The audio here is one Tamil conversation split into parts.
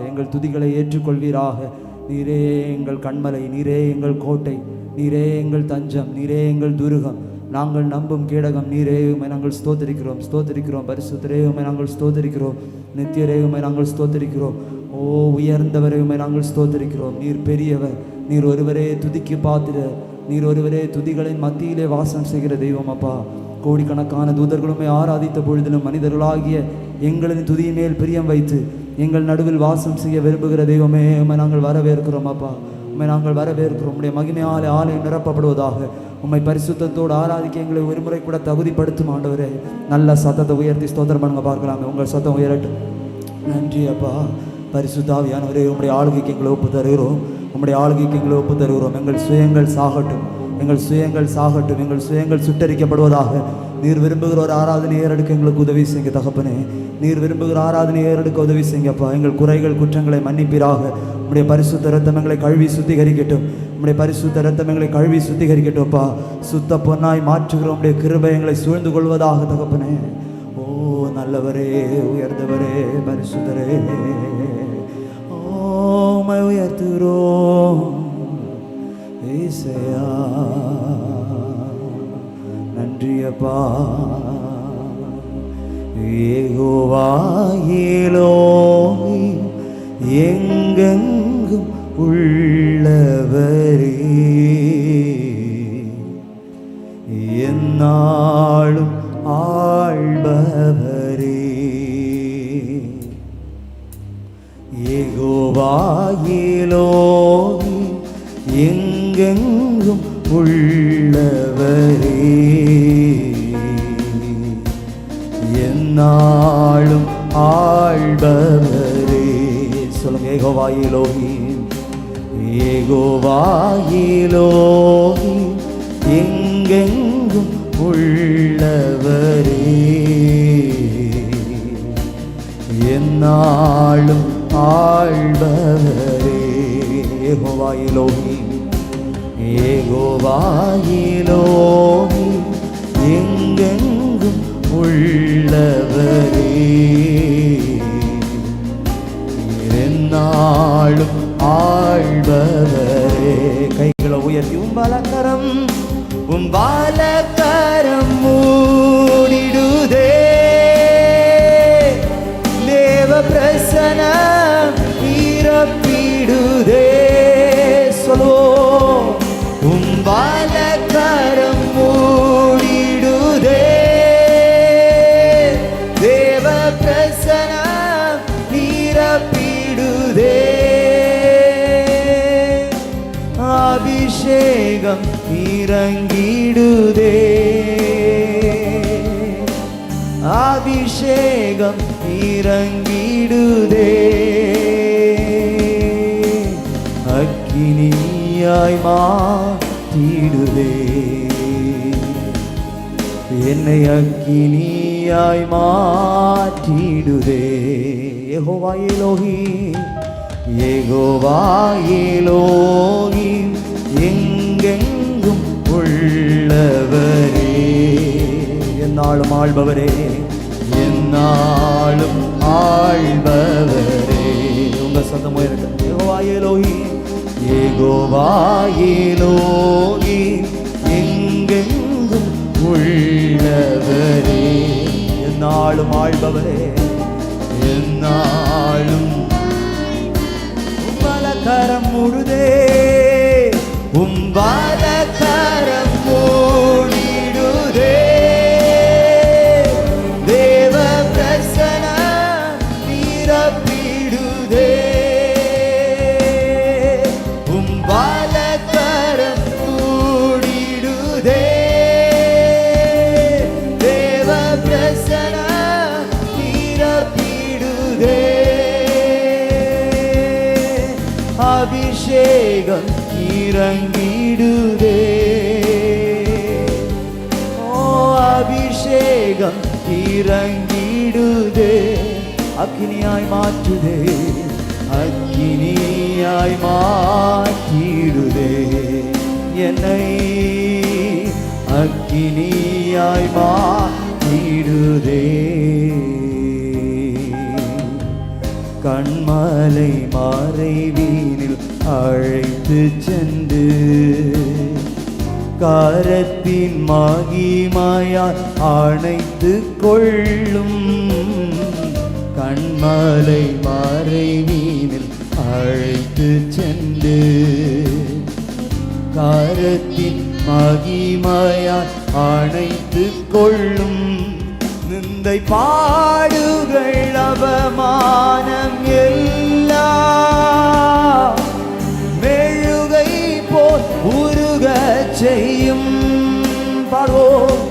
எங்கள் துதிகளை ஏற்றுக்கொள்வீராக. நீரே எங்கள் கண்மலை, நீரே எங்கள் கோட்டை, நீரே எங்கள் தஞ்சம், நீரே எங்கள் துருகம், நாங்கள் நம்பும் கேடகம் நீரே. உம்மை நாங்கள் ஸ்தோத்திரிக்கிறோம், ஸ்தோத்திரிக்கிறோம். பரிசுத்தரே உம்மை நாங்கள் ஸ்தோத்திரிக்கிறோம். நித்தியரே உம்மை நாங்கள் ஸ்தோத்திரிக்கிறோம். ஓ உயர்ந்தவரே உம்மை நாங்கள் ஸ்தோத்திரிக்கிறோம். நீர் பெரியவர், நீர் ஒருவரே துதிக்கு பாத்திர, நீர் ஒருவரே துதிகளின் மத்தியிலே வாசம் செய்கிற தெய்வம். அப்பா, கோடிக்கணக்கான தூதர்களுமே ஆராதித்த பொழுதிலும் மனிதர்களாகிய எங்களின் துதியின் மேல் பிரியம் வைத்து எங்கள் நடுவில் வாசம் செய்ய விரும்புகிற தெய்வமே, உம்மை நாங்கள் வரவேற்கிறோம். அப்பா, உம்மை நாங்கள் வரவேற்கிறோம். உம்முடைய மகிமையாலே ஆலயம் நிரப்பப்படுவதாக. உம்மை பரிசுத்தத்தோடு ஆராதிக்க எங்களை ஒரு முறை கூட தகுதிப்படுத்தும் ஆண்டவரே. நல்ல சத்தத்தை உயர்த்தி ஸ்தோத்திரம் பண்ணுங்க பார்க்கலாமே. உங்கள் சத்தம் உயரட்டும். நன்றி அப்பா. பரிசுத்தாவியானவரே, உம்முடைய ஆளுகைக்கு எங்களை ஒப்பு தருகிறோம். உம்முடைய ஆளுகைக்கு எங்களை ஒப்பு தருகிறோம். எங்கள் சுயங்கள் சாகட்டும், எங்கள் சுயங்கள் சாகட்டும், எங்கள் சுயங்கள் சுட்டரிக்கப்படுவதாக. நீர் விரும்புகிற ஒரு ஆராதனை ஏறெடுக்க எங்களுக்கு உதவி செய்யுங்க தகப்பனே. நீர் விரும்புகிற ஆராதனை ஏறெடுக்க உதவி செய்யுங்கப்பா. எங்கள் குறைகள் குற்றங்களை மன்னிப்பீராக. உம்முடைய பரிசுத்த இரத்தம் எங்களை கழுவி சுத்திகரிக்கட்டும். உம்முடைய பரிசுத்த இரத்தம் எங்களை கழுவி சுத்திகரிக்கட்டும்ப்பா. சுத்த பொன்னாய் மாற்றுகிற உம்முடைய கிருபை எங்களை சூழ்ந்து கொள்வதாக தகப்பனே. ஓ நல்லவரே, உயர்ந்தவரே, பரிசுத்தரே, ஓமை உயர்த்துகிறோம் ஏசையா. நன்றியப்பா. யெகோவா எலோஹி, எங்கெங்கும் உள்ளவரே, எந்நாளும் ஆள்பவரே. யெகோவா எலோஹி, எங்கெங்கும் உள்ளவரே, எந்நாளும் ஆள்பவரே. சொல்லுங்க, யெகோவா எலோஹி, யெகோவா எலோஹி, எங்கெங்கும் உள்ளவரே, எந்நாளும் ஆள்பவரே. யெகோவா எலோஹி, யெகோவா எலோஹி, எங்கெங்கும் உள்ளவரே, எந்நாளும் ஆள்பவரே. கைகளை உயர்த்தி உம்பலக்கரம், உம்பலக்கரம் மூடிடுதே, தேவ பிரசன்னம் நிரப்பிடுதே. சொல்லுவோம், உம்பலக்கரம் மூடிடுதே, தேவ பிரசன்னம் நிரப்பிடுதே. அபிஷேகம் இறங்கிடுதே, அபிஷேகம் இறங்கிடுதே. அக்கினியாய் மாற்றிடுதே, என்னை அக்கினியாய் மாற்றிடுதே. யெகோவா எலோஹி, யெகோவா எலோஹி, எங்கெங்கும் உள்ளவரே, எந்நாளும் ஆள்பவரே, எந்நாளும் ஆள்பவரே. உங்க சத்தம் உயரட்டும். யெகோவா எலோஹி, யெகோவா எலோஹி, எங்கெங்கும் உள்ளவரே, எந்நாளும் ஆள்பவரே, எந்நாளும். உம்பலக்கரம் மூடுதே, உம்பலக்கரம் மூடிடுதே, தேவ பிரசன்னம் நிரப்பிடுதே. உம்பலக்கரம் மூடிடுதே, தேவ பிரசன்னம் நிரப்பிடுதே. அபிஷேகம் இறங்கிடுதே, ஓ அபிஷேகம் இறங்கிடுதே. அக்கினியாய் மாற்றுதே, அக்கினியாய் மாற்றிடுதே, என்னை அக்கினியாய் மாற்றிடுதே. கண்மலையானவரே, கண்மலை மறைவினில் அழைத்து சென்று காரத்தின் மகிமையால் அணைத்து கொள்ளும். கண்மலை மறைவினில் அழைத்து சென்று காரத்தின் மகிமையால் அணைத்து கொள்ளும். நிந்தை பாடுகள் அவமானம் எல்லாம் மெழுகை போல் உருகச் செய்யும். பாடுவோம்.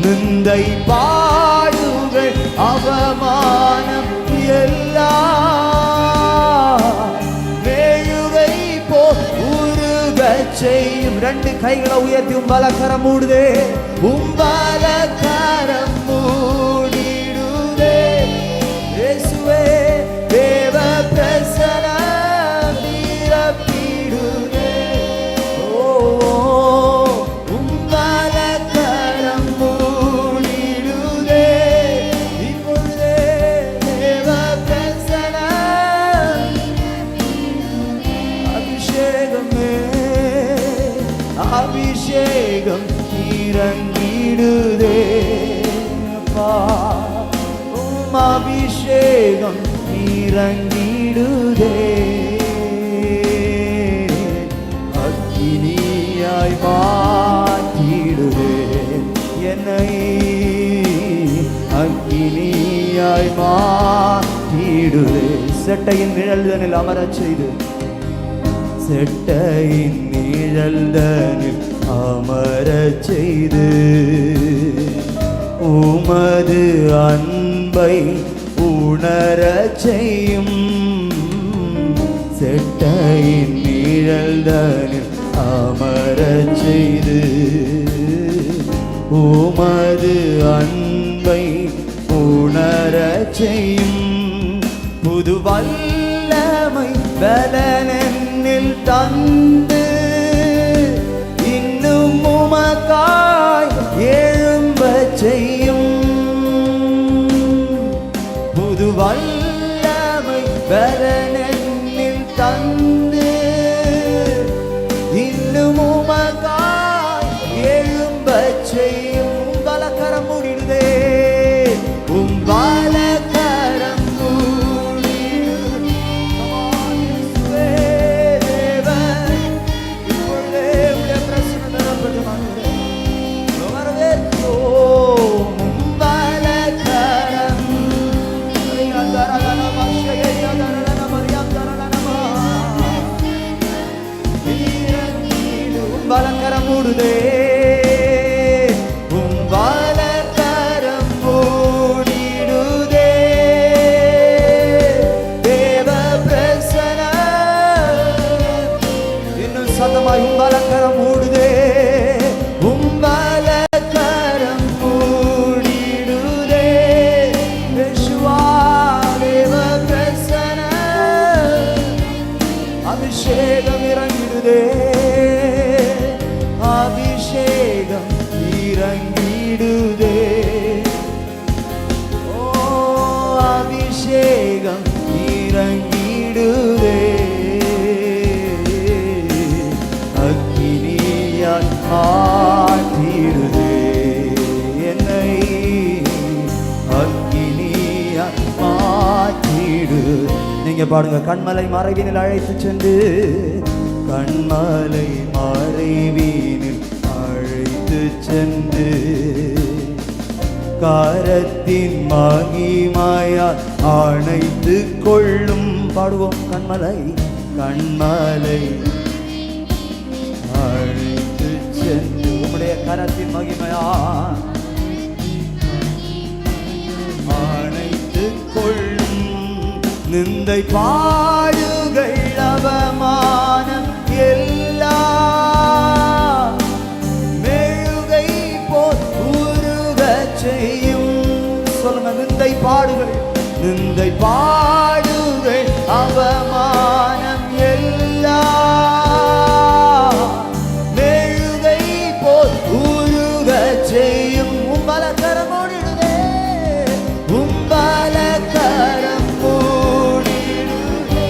நிந்தை பாடுகள் அவமானம் எல்லாம் மெழுகை போல் உருகச் செய்யும். ரெண்டு கைகளை உயர்த்தி உம்பலக்கரம் மூடுதே. உம்பலக்கரம் மூடிடுதே. இயேசுவே தேவ பிரசன்னம் நிரப்பிடுதே. ஓ உம்பலக்கரம் மூடிடுதே. இப்பொழுதே தேவ பிரசன்னம் அபிஷேகமே அபிஷேகம் இறங்கிடுதே. அபிஷேகம் இறங்கிடுதே. அக்கினியாய் மாற்றிடுதே. என்னை அக்கினியாய் மாற்றிடுதே. செட்டையின் நிழல்தனில் அமரச் செய்து செட்டையின் நிழல்தனில் அமரச் செய்து உமது அன்பை உணரச் செய்யும். செட்டையின் நிழல்தனில் அமரச் செய்து உமது அன்பை உணரச் செய்யும். புது வல்லமை பலனென்னில் தந்து இன்னும் உமக்காய் எழும்பச் செய்யும். புது வல்லமை பலனென்னில் தந்து இன்னும் உமக்காய் எழும்பச் செய்யும். உம்பலக்கரம் மூடிடுதே. உம்பலக்கரம் உம்பலக்கரம் மூடுதே. உம்பலக்கரம் மூடிடுதே. தேவ பிரசன்னம் இன்னும் சத்தமாய் உம்பலக்கரம் மூடுதே. உம்பலக்கரம் மூடிடுதே. யேசுவா தேவ பிரசன்னம் அபிஷேகம் இறங்கிடுதே. அபிஷேகம் இறங்கிடுதே. ஓ அபிஷேகம் இறங்கிடுதே. அக்கினியால் மாற்றிடுதே. என்னை அக்கினியால் மாற்றிடு. நீங்க பாடுங்க. கண்மலை மறைவினில் அழைத்து சென்று கண்மலை மறைவினில் அழைத்து சென்று காரத்தின் மகிமையால் அணைத்து கொள்ளும். பாடுவோம். கண்மலை கண்மலை அழைத்து சென்று உம்முடைய கரத்தின் மகிமையால் அணைத்து கொள்ளும். நிந்தை பாடுகள் அவமானம் எல்லாம் மெழுகை போல் உருகச் செய்யும். சொல்லுங்க. நிந்தை பாடுகள் நிந்தை பாடுகள் அவமானம் எல்லாம் மெழுகை போல் உருகச் செய்யும். உம்பலக்கரம் மூடிடுதே. உம்பலக்கரம் மூடிடுதே.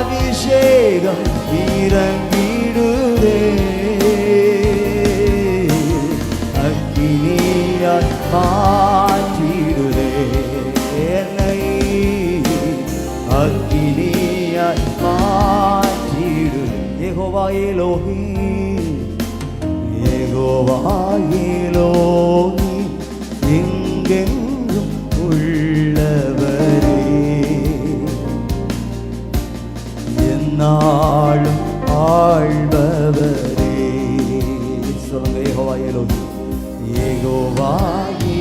அபிஷேகம் இறங்கிடுதே அக்கினியாய் மாற்றிடுதே என்னை அக்கினியாய் மாற்றிடுதே யெகோவா எலோஹிம் யெகோவா எலோஹிம் எங்கெங்கும் உள்ளவரே என்னாலும் ஆள்பவரே சொல்லுங்க யெகோவா எலோஹிம் யெகோவா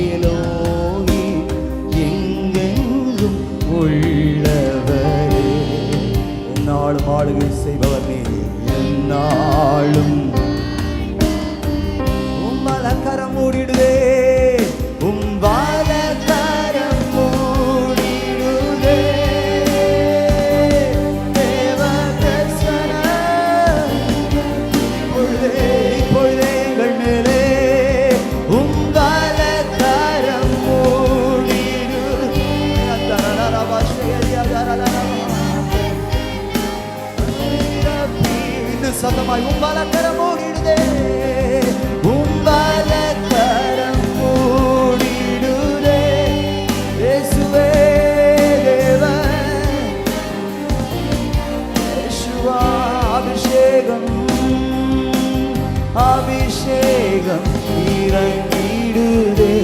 எலோஹிம் எங்கெங்கும் உள்ளவரே என்னாலும் ஆளுகை செய்பவர் நீ என்னாலும் உம்மலக்கரம் மூடிடுதே உம்பாலக்கரம் மூடிடுதே தேவதர்சனம் இப்பொழுதே எங்கள் மேலே உம்பாலக்கரம் மூடிடுதே இன்னும் சத்தமாய் உம்பாலக்கரம் மூடிடுதே உம்பாலக்கரம் மூடிடுதே இயேசுவே தேவன் இயேசுவா அபிஷேகம் அபிஷேகம் இறங்கிடுதே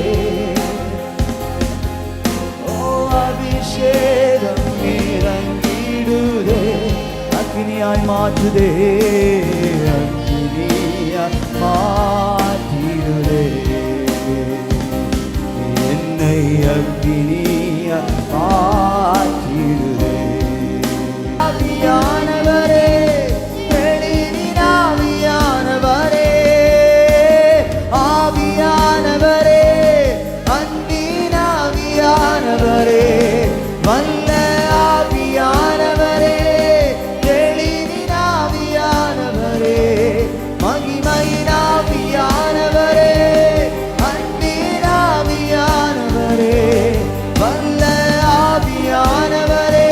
ஓ அபிஷேகம் இறங்கிடுதே அக்கினியாய் மாற்றுதே அக்கினியாய் மாற்றிடுதே என்னை அக்கினியாய் மாற்றிடுதே ஆவியானவரே வெளியின் ஆவியானவரே ஆவியானவரே அன்பின் ஆவியானவரே வல்ல ஆவியானவரே வெளியின் ஆவியானவரே மகிமையின் ஆவியானவரே அன்பின் ஆவியானவரே வல்ல ஆவியானவரே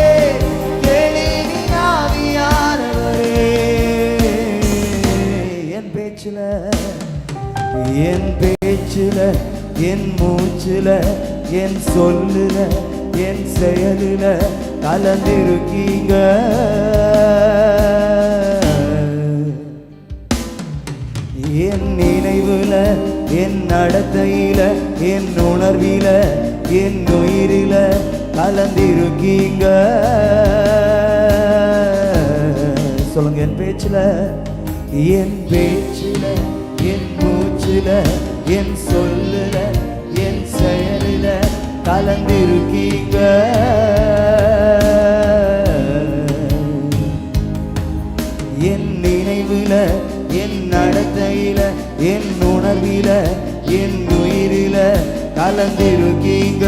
வெளியின் ஆவியானவரே என் பேச்சில என் மூச்சில என் சொல்லுல என் செயலில கலந்திருக்கீங்க என் நினைவுல என் நடத்தையில என் உணர்வில என் உயிரில கலந்திருக்கீங்க சொல்லுங்க என் பேச்சில என் மூச்சில என் சொல்லுல என் செயலில கலந்திருக்கீங்க என் நினைவுல என் நடத்தையில என் உணர்வில என் உயிரில கலந்திருக்கீங்க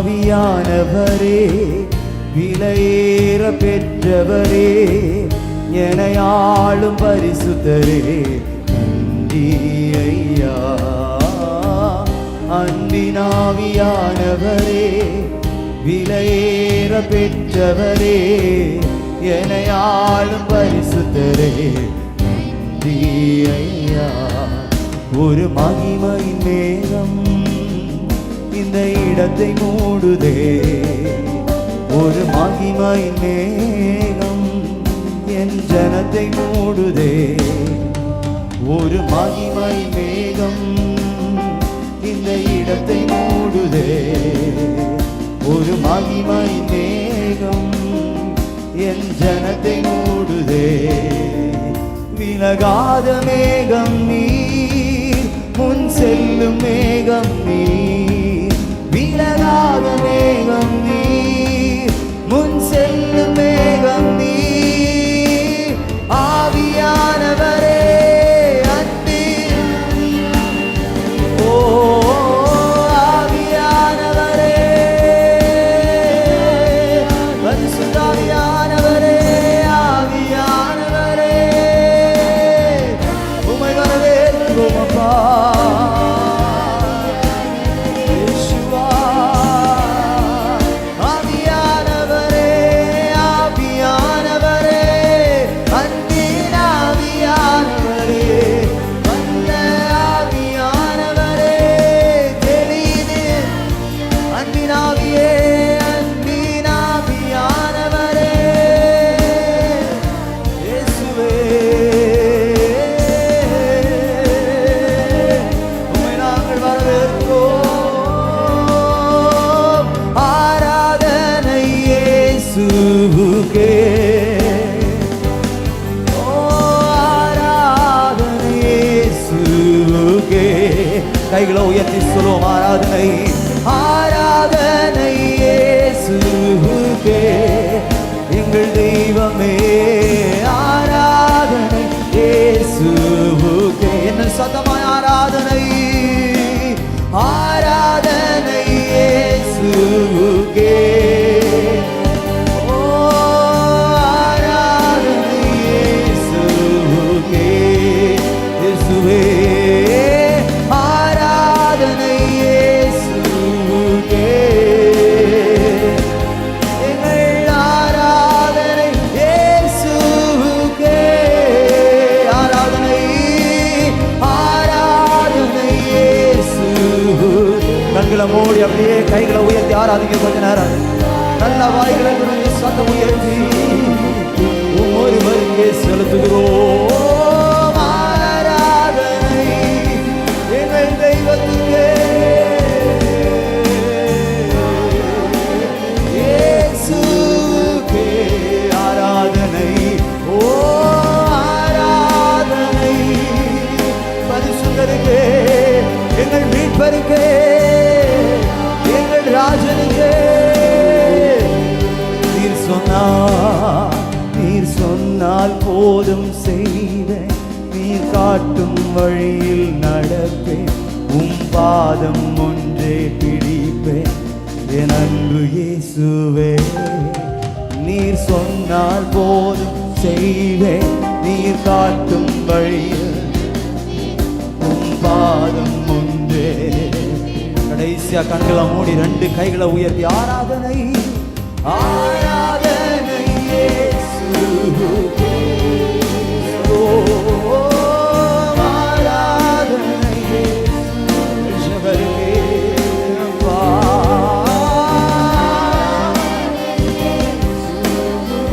அன்பினாவியானவரே விலையேற பெற்றவரே எனையாளும் பரிசுத்தரே நன்றி ஐயா அன்பினாவியானவரே விலையேற பெற்றவரே எனையாளும் பரிசுத்தரே நன்றி ஐயா ஒரு மகிமையின் மேகம் இந்த இடத்தை மூடுதே ஒரு மகிமையின் மேகம் என் ஜனத்தை மூடுதே ஒரு மகிமையின் மேகம் இந்த இடத்தை மூடுதே ஒரு மகிமையின் மேகம் என் ஜனத்தை மூடுதே விலகாத மேகம் நீர் முன் செல்லும் மேகம் நீர் விலகாத மேகம் நீர் முன் செல்லும் மேகம் நீர் ஆவியானவரே அன்பின் ஓ ஆவியானவரே பரிசுத்தாவியானவரே ஆவியானவரே உம்மை வரவேற்கிறோம் அப்பா கைகளை உயர்த்தி சொல்லுவோம். ஆராதனை ஆராதனை இயேசுவுக்கே எங்கள் தெய்வமே, ஆராதனை இயேசுவுக்கே. என்ன சத்தமாய் ஆராதனை ஆராதனை இயேசுவுக்கே. மூடி அப்படியே கைகளை உயர்த்தி ஆராதிக்க கொஞ்ச நேரம். நல்ல வாய்களை திறந்து சத்தம் உயர்த்தி ஒருவருக்கே செலுத்துகிறோம் ஆராதனை எங்கள் தெய்வத்துக்கே. இயேசுவுக்கே ஆராதனை, ஓ ஆராதனை பரிசுத்தருக்கே, எங்கள் மீட்பருக்கே, ராஜனுக்கே. நீர் சொன்னால் போதும் செய்வேன், நீர் காட்டும் வழியில் நடப்பேன், பாதம் ஒன்றே பிடிப்பேன் என் அன்பு இயேசுவே. நீர் சொன்னால் போதும் செய்வேன், நீர் காட்டும் வழியில் பாதம் ஒன்றே. கடைசியா கண்களை மூடி ரெண்டு கைகளை உயர்த்தி ஆராதனை ஆராதனை இயேசுவுக்கே. ஓ ஆராதனை இயேசுவுக்கே.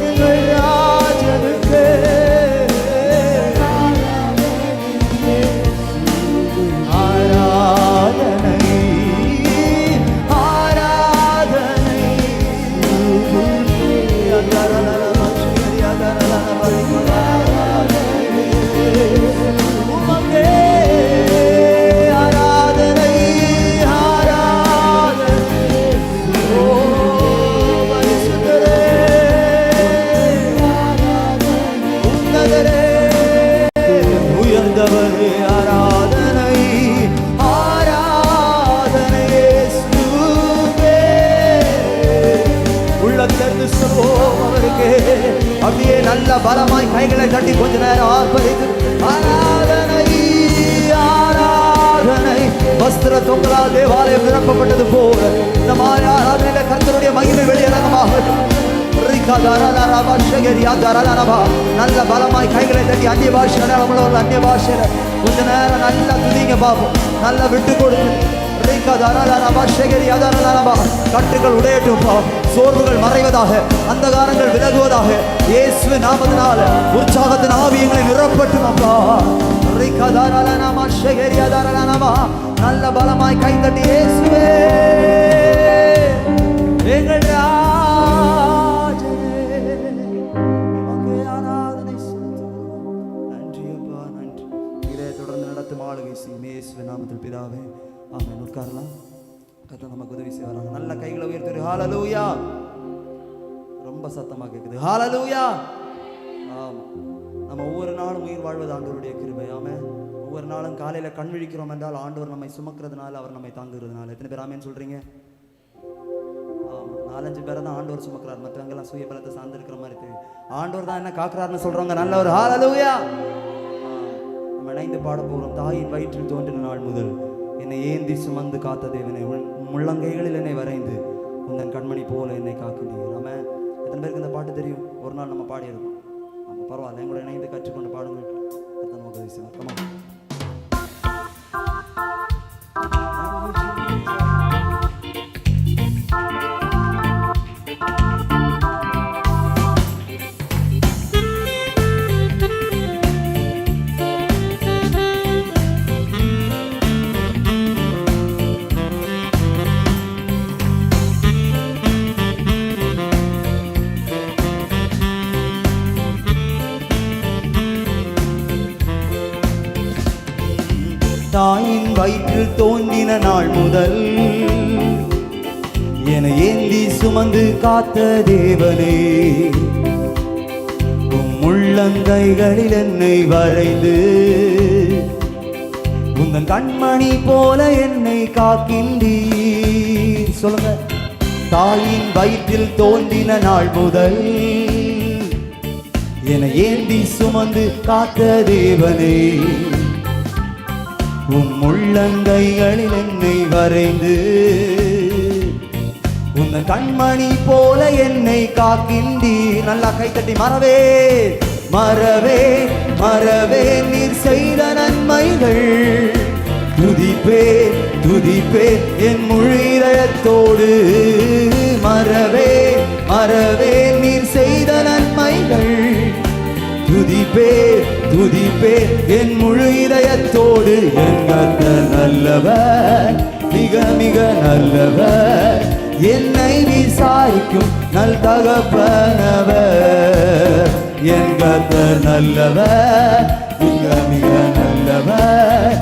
எங்கள் ராஜனுக்கே ஆராதனை அப்படியே நல்ல பலமாய் கைகளை தட்டி கொஞ்ச நேரம் ஆர்ப்பரித்து ஆராதனை ஆராதனை. வஸ்திர தொங்கலால் தேவாலயம் நிரப்பப்பட்டது போல இந்த மாதிரி ஆராதனையில கர்த்தருடைய மகிமை வெளியரங்கமாகட்டும். நல்ல பலமாய் கைகளை தட்டி அந்நிய பாஷையில நம்மளோட அந்நிய பாஷையில கொஞ்ச நேரம் நல்லா துதிங்க பாப்போம். நல்லா விட்டு கொடுத்து கட்டுகள் உடையட்டும், சோர்வுகள் மறைவதாக, அந்தகாரங்கள் விலகுவதாக. இயேசு நாமத்தினால உற்சாகத்தின் ஆவி எங்களை நிரப்பட்டும் அப்பா. நல்ல பலமாய் கைதட்டி இயேசுவே எங்கள் ராஜனே ஆராதனை செலுத்துகிறோம். நன்றி அப்பா, நன்றி. இதை தொடர்ந்து நடத்தும் ஆளுகை செய்யும் இயேசுவின் நாமத்தில் பிதாவே, ஆமென். உட்காரலாம். கர்த்தர் நமக்கு உதவி செய்வாராங்க. நல்ல கைகளை உயர்த்தி ஹல்லேலூயா. ரொம்ப சத்தமா கேக்குது ஹல்லேலூயா. ஆமா, நம்ம ஒவ்வொரு நாளும் உயிர் வாழ்வது ஆண்டவருடைய கிருபை. ஆமென். ஒவ்வொரு நாளும் காலையில கண் விழிக்கிறோம் என்றால் ஆண்டவர் நம்மை சுமக்கிறதுனால, அவர் நம்மை தாங்குகிறதுனால. எத்தனை பேர் ஆமென் சொல்றீங்க? ஆமா, 4-5 பேரை தான் ஆண்டவர் சுமக்கிறார், மற்றவங்க எல்லாம் சுய பலத்தை சார்ந்திருக்கிற மாதிரி தெரியும். ஆண்டவர் தான் என்ன காக்குறாருன்னு சொல்றவங்க நல்ல ஒரு ஹல்லேலூயா. நம்ம இணைந்து பாட போறோம். தாயின் வயிற்றில் தோன்றின நாள் முதல் என்னை ஏந்தி சுமந்து காத்த தேவனை, முள்ளங்கைகளில் என்னை வரைந்து உந்தன் கண்மணி போல என்னை காக்கின்றீர்கள். நம்ம எத்தனை பேருக்கு இந்த பாட்டு தெரியும்? ஒரு நாள் நம்ம பாடியிருக்கோம். நம்ம பரவாயில்ல, எங்களோட இணைந்து கற்றுக்கொண்டு பாடுங்கள். நமக்கு உதவி செய்வார். வயிற்றில் தோன்றின நாள் முதல் என ஏந்தி சுமந்து காத்த தேவனே, உள்ளங்கைகளில் என்னை வரைந்து உந்தன் கண்மணி போல என்னை காக்கின்றீர். சொல்லுங்க. தாயின் வயிற்றில் தோன்றின நாள் முதல் என ஏந்தி சுமந்து காத்த தேவனே, உள்ளங்கைகளில் என்னை வரைந்து உந்தன் கண்மணி போல என்னை காக்கின்றீர். நல்லா கைத்தட்டி மறவே மறவே மறவே நீர் செய்த நன்மைகள் துதிப்பே துதிப்பே என் முழு இதயத்தோடு. மறவே மறவே நீர் செய்த நன்மைகள் துதிப்பே துதிப்பே என் முழு இதயத்தோடு. என் கர்த்தர் நல்லவர், மிக மிக நல்லவர், என்னை விசாரிக்கும் நல் தகப்பனவர். என் கர்த்தர் நல்லவர், மிக மிக நல்லவர்,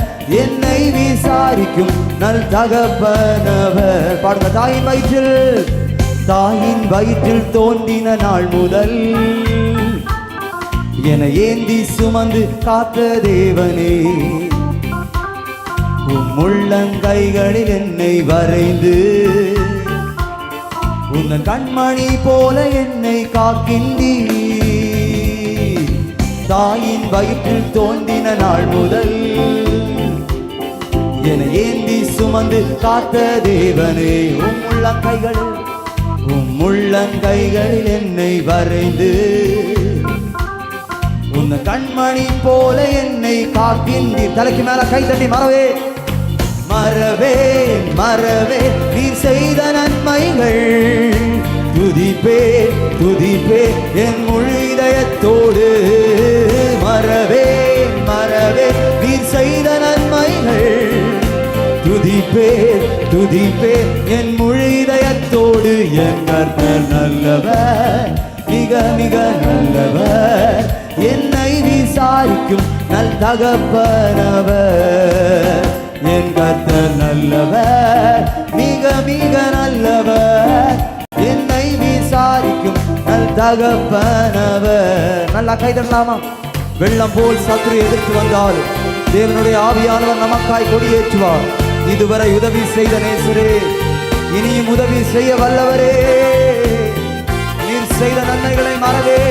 என்னை விசாரிக்கும் நல் தகப்பனவர். பாடுங்க. தாயின் வயிற்றில் தோன்றின நாள் முதல் என ஏந்தி சுமந்து காத்த தேவனே, உள்ளங்கைகளில் என்னை வரைந்து உந்தன் கண்மணி போல என்னை காக்கின்றீர். தாயின் வயிற்றில் தோன்றின நாள் முதல் என ஏந்தி சுமந்து காத்த தேவனே, உள்ளங்கைகளில் என்னை வரைந்து உந்தன் கண்மணி போல என்னை காக்கின்றீர். தலைக்கு மேல கை தட்டி மறவே மறவே மறவே நீர் செய்த நன்மைகள் துதிப்பே துதிப்பே என் முழு இதயத்தோடு. மறவே மறவே நீர் செய்த நன்மைகள் துதிப்பே துதிப்பே என் முழு இதயத்தோடு. என் கர்த்தர் நல்லவர், மிக மிக நல்லவர், என்னை விசாரிக்கும் நல் தகப்பனவர். என் கர்த்தர் நல்லவர், மிக மிக நல்லவர், என்னை விசாரிக்கும் நல் தகப்பனவர். நல்லா கைதட்டலாமா? வெள்ளம் போல் சத்துரு எதிர்த்து வந்தாலும் தேவனுடைய ஆவியானவர் நமக்காய் கொடியேற்றுவார். இதுவரை உதவி செய்த நேசரே, இனியும் உதவி செய்ய வல்லவரே, நீர் செய்த நன்மைகளை மறவே.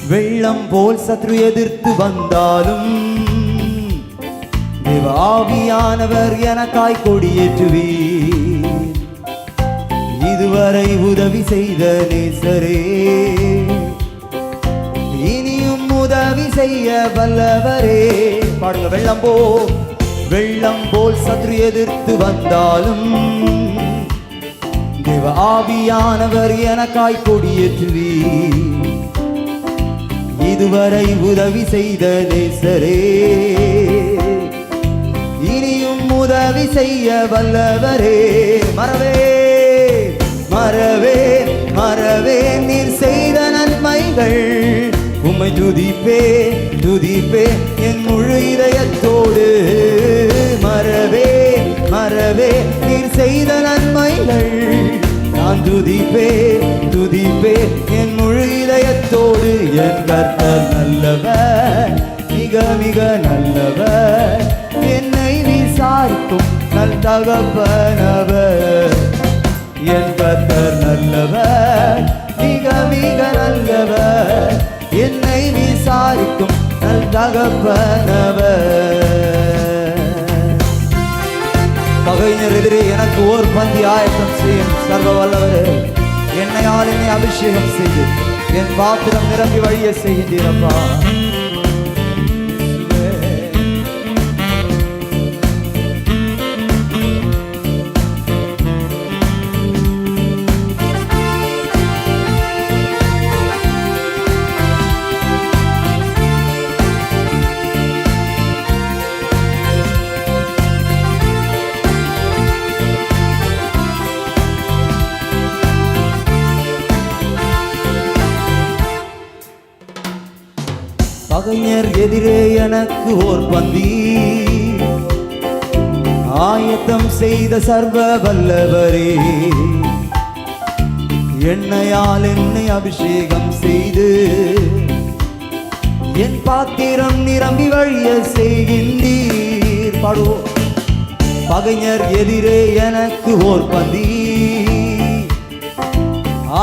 வெள்ளம் போல் சத்ரு எதிர்த்து வந்தாலும் தேவ ஆவியானவர் எனக்காய் கொடியேற்றுவீர். இதுவரை உதவி செய்த நேசரே, இனியும் உதவி செய்ய வல்லவரே. பாடுங்க. வெள்ளம் போல் சத்ரு எதிர்த்து வந்தாலும் தேவ ஆவியானவர் எனக்காய் கொடியேற்றுவீர். இதுவரை உதவி செய்த நேசரே, இனியும் உதவி செய்ய வல்லவரே. மறவே மறவே மறவே நீர் செய்த நன்மைகள் உம்மை துதிப்பே துதிப்பே என் முழு இதயத்தோடு. மறவே மறவே நீர் செய்த நன்மைகள் நான் துதிப்பே துதிப்பே என் முழு இதயத்தோடு. என் கர்த்தர் நல்லவர், மிக மிக நல்லவர், என்னை விசாரிக்கும் நல் தகப்பனவர். என் கர்த்தர் நல்லவர், மிக மிக நல்லவர், என்னை விசாரிக்கும் நல் தகப்பனவர். பகைஞர் எதிரே எனக்கு ஓர் பந்தி ஆயத்தம் செய்யும் சர்வ வல்லவரே, என்னையால் என்னை அபிஷேகம் செய்து என் பாத்திரம் நிரம்பி வழிய செய்கின்றீரப்பா. பகைஞர் எதிரே எனக்கு ஓர் பந்தி ஆயத்தம் செய்த சர்வ வல்லவரே, எண்ணெயால் என்னை அபிஷேகம் செய்து என் பாத்திரம் நிரம்பி வழிய செய்கின்றீர். பாடுவோம். பகைஞர் எதிரே எனக்கு ஓர் பந்தி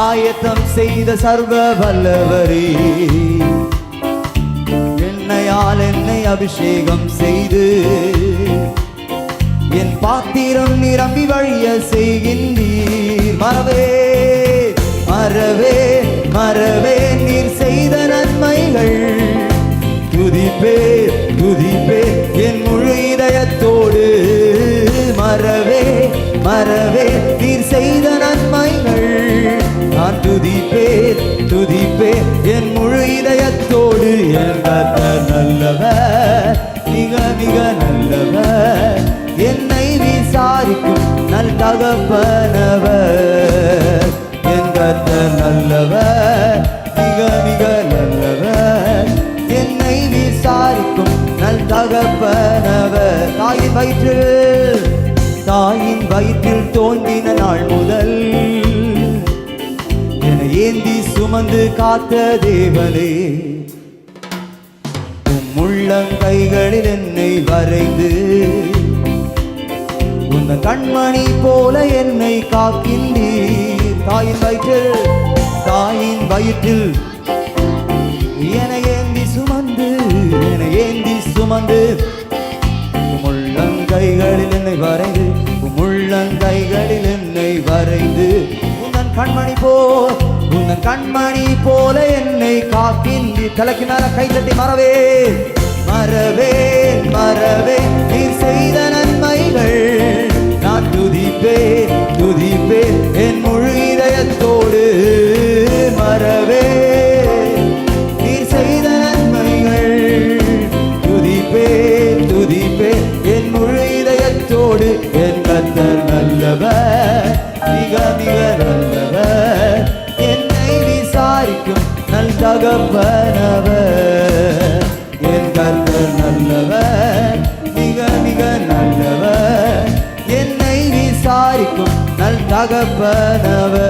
ஆயத்தம் செய்த சர்வ வல்லவரே, எண்ணெயால் என்னை அபிஷேகம் செய்து என் பாத்திரம் நிரம்பி வழிய செய்கின்றீர். மறவே மறவே மறவே நீர் செய்த நன்மைகள், துதிப்பே துதிப்பே என் முழு இதயத்தோடு. மறவே மறவே நீர் செய்த நன்மைகள், நான் துதிப்பே துதிப்பே என் முழு இதயத்தோடு. என் கர்த்தர் நல்லவர், மிக மிக நல்லவர், என்னை விசாரிக்கும் நல் தகப்பனவர். என் கர்த்தர் நல்லவர், மிக மிக நல்லவர், என்னை விசாரிக்கும் நல் தகப்பனவர். தாயின் வயிற்றில் தோன்றின நாள் முதல் என்னை ஏந்தி சுமந்து காத்த தேவனே, உள்ளங்கைகளில் என்னை வரைந்து உங்கள் கண்மணி போல என்னை காக்கின்றீர். தாயின் வயிற்றில் என்னை ஏந்தி சுமந்து உள்ளங்கைகளில் என்னை வரைந்து உள்ளங்கைகளில் என்னை வரைந்து உங்கள் கண்மணி போல என்னை காக்கின்றீர். தலைக்கு மேல கை தட்டி மறவே மறவே மறவே நீர் செய்த நன்மைகள், நான் துதிப்பே துதிப்பே என் முழு இதயத்தோடு. மறவே நீர் செய்த நன்மைகள், துதிப்பே துதிப்பே என் முழு இதயத்தோடு. என் கர்த்தர் நல்லவர், மிக மிக நல்லவர், என்னை விசாரிக்கும் நல் தகப்பனவர். என் கர்த்தர் நல்லவர், மிக மிக நல்லவர், என்னை விசாரிக்கும் நல் தகப்பனவர்.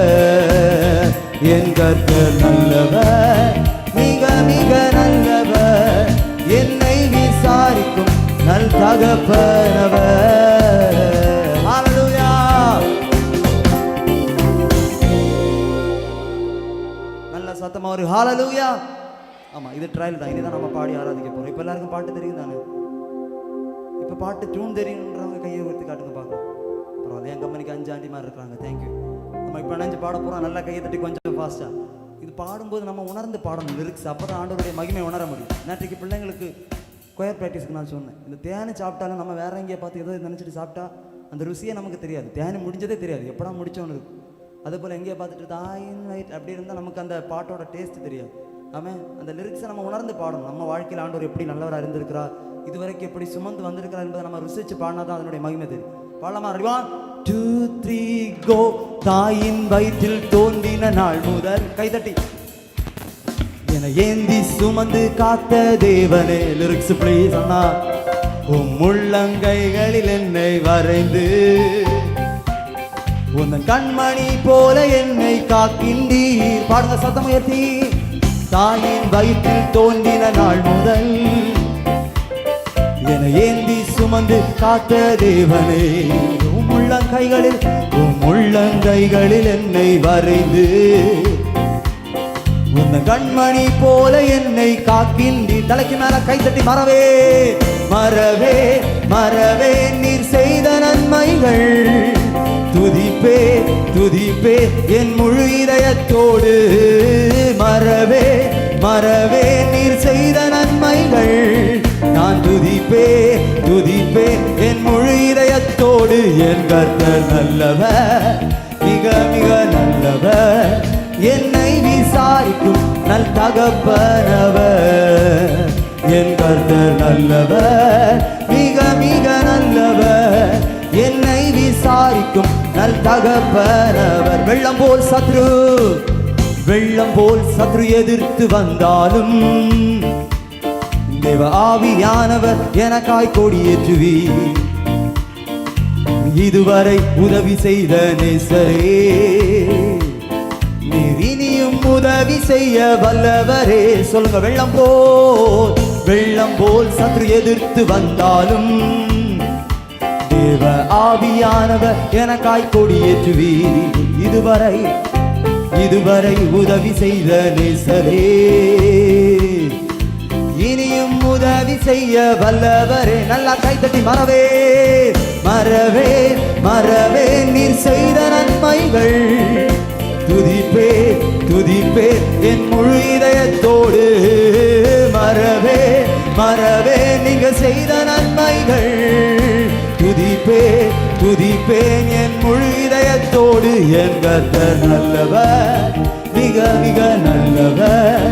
என் கர்த்தர் நல்லவர், மிக மிக நல்லவர், என்னை விசாரிக்கும் நல் தகப்பனவர். ஹல்லேலூயா. நல்ல சத்தமா ஒரு ஹல்லேலூயா. ஆமா, இது ட்ரையல் தான். இனிதான் நம்ம பாடி ஆராதிக்க போறோம். இப்ப எல்லாருக்கும் பாட்டு தெரியும் தானே? இப்ப பாட்டு டியூன் தெரியுன்றவங்க கையை உயர்த்தி காட்டுங்க பார்க்கலாம். பரவாயில்ல, என் கம்பெனிக்கு 5 ஆண்டி மாதிரி இருக்கிறாங்க. தேங்க்யூ. நம்ம இப்போ நினைஞ்சு பாட போறோம். நல்லா கையை தட்டி கொஞ்சம் ஃபாஸ்டா. இது பாடும்போது நம்ம உணர்ந்து பாடணும் லிரிக்ஸ். அப்பதான் ஆண்டவருடைய மகிமை உணர முடியும். நேற்றுக்கு பிள்ளைங்களுக்கு கொயர் ப்ராக்டிஸ்க்கு நான் சொன்னேன், இந்த தேனை சாப்பிட்டாலும் நம்ம வேற எங்கேயே பார்த்து ஏதோ நினச்சிட்டு சாப்பிட்டா அந்த ருசியே நமக்கு தெரியாது. தேனை முடிஞ்சதே தெரியாது, எப்படா முடிச்சோன்னு இருக்கும். அதே போல் எங்கேயே பார்த்துட்டு தாயின் ரைட் அப்படி இருந்தால் நமக்கு அந்த பாட்டோட டேஸ்ட் தெரியாது. ஆமாம், அந்த லிரிக்ஸை நம்ம உணர்ந்து பாடணும். நம்ம வாழ்க்கையில் ஆண்டவர் எப்படி நல்லவராக இருந்திருக்கிறார், இதுவரைக்கும் எப்படி சுமந்து வந்திருக்கிறார் என்பதை நம்ம ருசிச்சு பாடினா தான் அதனுடைய மகிமை தெரியும். பாடலாமா? 1 2 3 கோ. தாயின் வயிற்றில் தோன்றின நாள் முதல் கைதட்டி என்னை ஏந்தி சுமந்து காத்த தேவனே. லிரிக்ஸ் ப்ளீஸ் அண்ணா. உள்ளங்கைகளில் என்னை வரைந்து உன் கண்மணி போல என்னை காக்கின்றீர். பாடுங்க சத்தம் உயர்த்தி. தாயின் வயிற்றில் தோன்றின நாள் முதல் என்னை ஏந்தி சுமந்து காத்த தேவனே. உள்ளங்கைகளில் என்னை வரைந்து உன் கண்மணி போல என்னை காக்கின்றீர். தலைக்கு மேல கை தட்டி மறவே மறவே மறவே நீர் செய்த நன்மைகள், துதிப்பே துதிப்பே என் முழு இதயத்தோடு. மறவே மறவே நீர் செய்த நன்மைகள், நான் துதிப்பே துதிப்பே என் முழு இதயத்தோடு. என் கர்த்தர் நல்லவர், மிக மிக நல்லவர், என்னை விசாரிக்கும் நல் தகப்பனவர். என் கர்த்தர் நல்லவர், மிக மிக நல்லவர், என்னை விசாரிக்கும் நல் தகப்பனவர். வெள்ளம் போல் சத்ரு எதிர்த்து வந்தாலும் தேவ ஆவியானவர் எனக்காய் கொடியேற்றுவீர். இதுவரை உதவி செய்த நேசரே, நீர் இனியும் உதவி செய்ய வல்லவரே. சொல்லுங்க. வெள்ளம் போல் சற்று எதிர்த்து வந்தாலும் தேவ ஆவியானவர் எனக்காய் கொடியேற்றுவீர். இதுவரை உதவி செய்த நேசரே, இனியும் உதவி செய்ய வல்லவரே. நல்லா கைத்தட்டி மறவே நீர் செய்த நன்மைகள் துதிப்பே என் முழு இதயத்தோடு. மறவே நீங்க செய்த நன்மைகள் துதிப்பேன் என் முழு இதயத்தோடு. என் கர்த்தர் நல்லவர், மிக மிக நல்லவர்,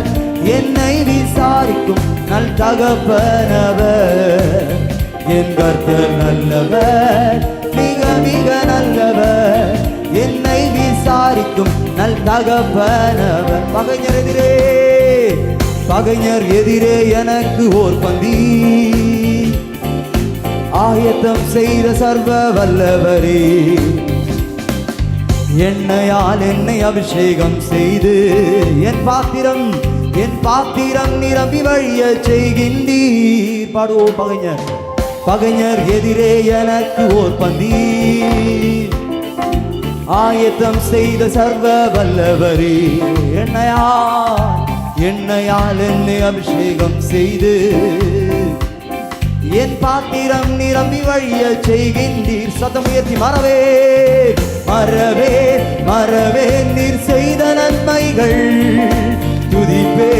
என்னை விசாரிக்கும் நல் தகப்பனவர். என் கர்த்தர் நல்லவர், மிக மிக நல்லவர், என்னை விசாரிக்கும் நல் தகப்பனவர். பகைஞர் எதிரே எனக்கு ஓர் பந்தி ஆயத்தம் செய்த சர்வ வல்லவரே. எண்ணெயால் என்னை அபிஷேகம் செய்து என் பாத்திரம் நிரம்பி வழிய செய்கின்றீர். பாடுவோம். பகைஞர் எதிரே எனக்கு ஓர் பந்தி ஆயத்தம் செய்த சர்வ வல்லவரே. எண்ணெயால் என்னை அபிஷேகம் செய்து என் பாத்திரம் நிரம்பி வழிய செய்கின்றீர். சத்தம் உயர்த்தி மறவே நீர் செய்த நன்மைகள் துதிப்பே.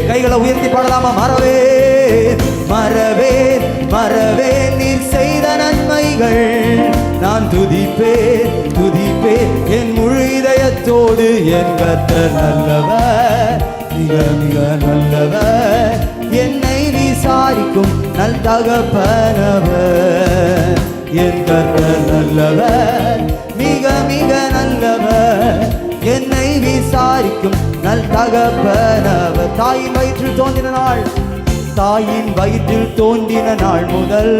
கைகளை உயர்த்தி பாடலாமா? மறவே நீர் செய்த நன்மைகள் நான் துதிப்பே என் முழு இதயத்தோடு. என் கர்த்தர் நல்லவர், மிக மிக நல்லவர், என்னை விசாரிக்கும் நல் தகப்பனவர். என் கர்த்தர் நல்லவர், மிக மிக நல்லவர், என்னை விசாரிக்கும் நல் தகப்பனவர். தாயின் வயிற்றில் தோன்றின நாள் முதல்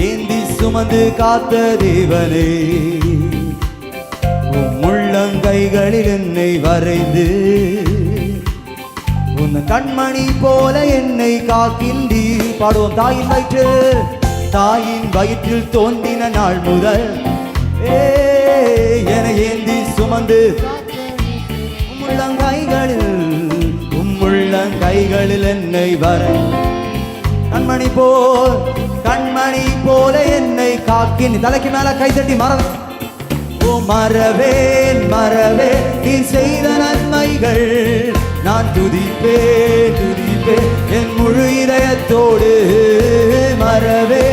ஏந்தி சுமந்து காத்த தேவனே, உள்ளங்கைகளில் என்னை வரைந்து உன் கண்மணி போல என்னை காக்கின்றீர். பாடுவோம். தாயின் வயிற்றில் தோன்றின நாள் முதல் என ஏந்தி சுமந்து உள்ளங்கைகளில் என்னை வரை கண்மணி போல என்னை காக்கின். தலைக்கு மேல கைத்தட்டி மறவே நீ செய்த நன்மைகள் நான் துதிப்பே என் முழு இதயத்தோடு. மறவே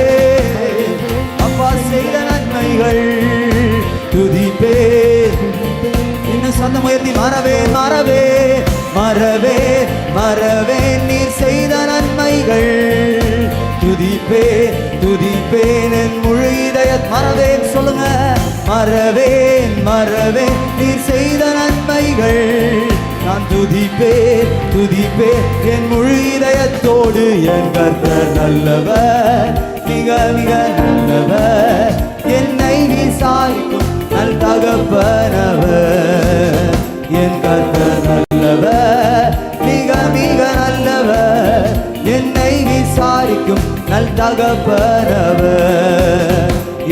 அப்பா செய்த நன்மைகள் துதிப்பே. இன்னும் சத்தம் உயர்த்தி மறவே நீர் செய்த நன்மைகள் துதிப்பேன் என் முழு இதயத். சொல்லுங்க. மறவே நீர் செய்த நன்மைகள் நான் துதிப்பேன் என் முழு இதயத்தோடு. என் கர்த்தர் நல்லவர், மிக மிக நல்லவர், என்னை விசாரிக்கும் நல் தகப்பனவர். என் கர்த்தர் நல்லவர், மிக மிக நல்லவர், என்னை விசாரிக்கும் நல் தகப்பனவர்.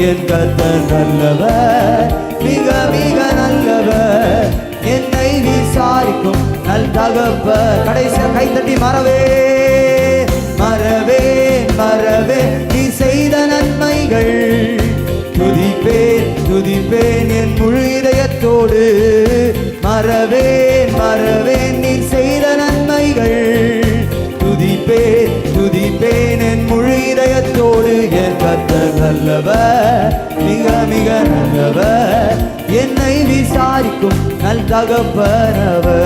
என் கர்த்தர் நல்லவர், மிக மிக நல்லவர், என்னை விசாரிக்கும் நல் தகப்பர். கடைசியா கைத்தட்டி மறவே நீ செய்த நன்மைகள் துதிப்பேன் என் முழு இதயத்தோடு. மறவே நீ செய்த நன்மைகள் துதிப்பேன் என் முழு இதயத்தோடு. என் கர்த்தர் நல்லவர், மிக மிக நல்லவர், என்னை விசாரிக்கும் நல் தகப்பனவர்.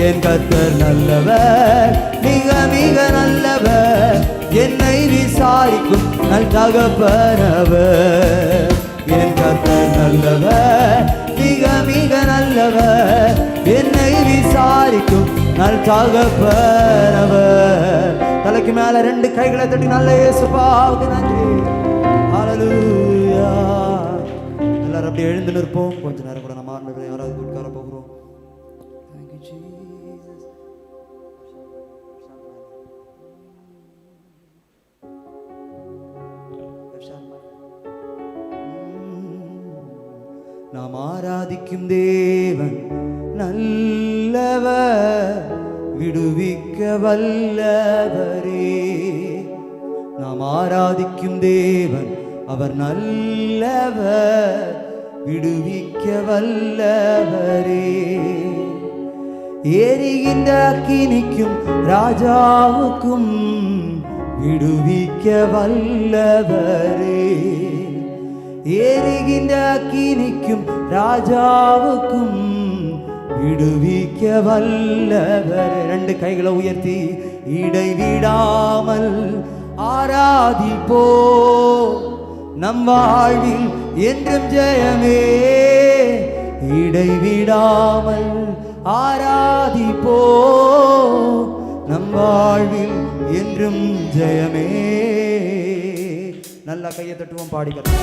என் கர்த்தர் நல்லவர், மிக மிக நல்லவர், என்னை விசாரிக்கும் நல் தகப்பனவர். என் கர்த்தர் நல்லவர், மிக மிக நல்லவர், நல்லவர், என்னை விசாரிக்கும் நல் தகப்பனவர். தலைக்கு மேல ரெண்டு கைகளை தட்டி நல்ல இயேசுவுக்கு நன்றி. ஹல்லேலூயா. எல்லாரும் அப்படியே எழுந்து நிற்போம். கொஞ்ச நேரம் கூட நம்ம ஆண்டவரை யாராவது உட்கார போகிறோம். Thank you Jesus. நாம் ஆராதிக்கும் தேவன் நல்லவர், விடுவிக்க வல்லவரே. நாம் ஆராதிக்கும் தேவன் அவர் நல்லவர், விடுவிக்க வல்லவரே. எரிகின்ற அக்கினிக்கும் ராஜாவுக்கும் விடுவிக்க வல்லவரே. எரிகின்ற அக்கினிக்கும் ராஜாவுக்கும் விடுவிக்க வல்லவர். ரெண்டு கைகளை உயர்த்தி இடைவிடாமல் ஆராதிப்போ, நம் வாழ்வில் என்றும் ஜெயமே. இடைவிடாமல் ஆராதிப்போ, நம் வாழ்வில் என்றும் ஜெயமே. நல்லா கையை தட்டுவோம், பாடிக்கிறோம்.